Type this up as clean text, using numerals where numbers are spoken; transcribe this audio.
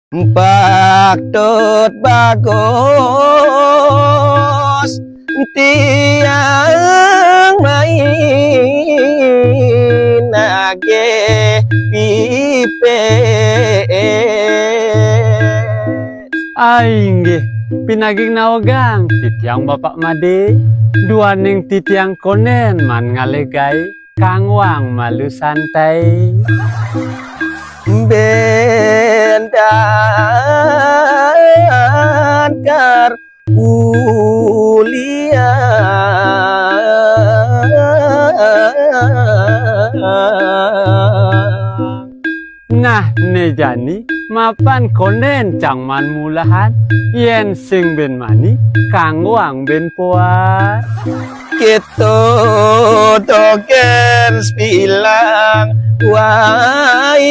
Bakdut bagus tiang main nage pipe Ainggih, pinaging nawagang titiang bapak made, dua ning titiang konen man ngalegai, kangwang malu santai. bendan kar ulia Nah nejani mapan konen cangman mulahan, yen sing ben mani, kangwang ben puas. Kita token bilang wai